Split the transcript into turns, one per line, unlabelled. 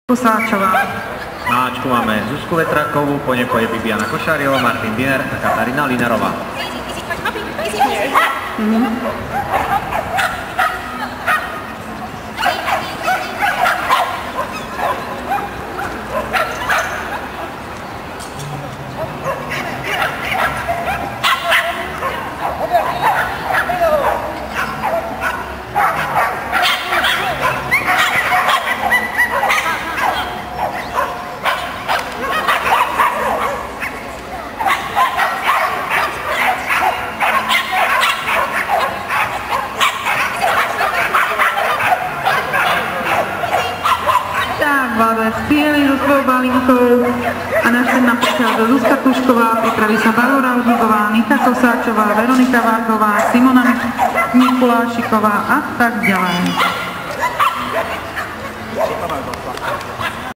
Kosáčová.
Na Ačku máme Zuzku Vetrákovú, po nej pôjde Bibiana Košáriová, Martin Biner a Katarína Linarová.
Vláda strijeli so svojou balinkou a následná prichádza Zuzka Tušková, pripraví sa Barbora Rudníková, Nika Kosáčová, Veronika Vágová, Simona Mikulášiková a tak ďalej.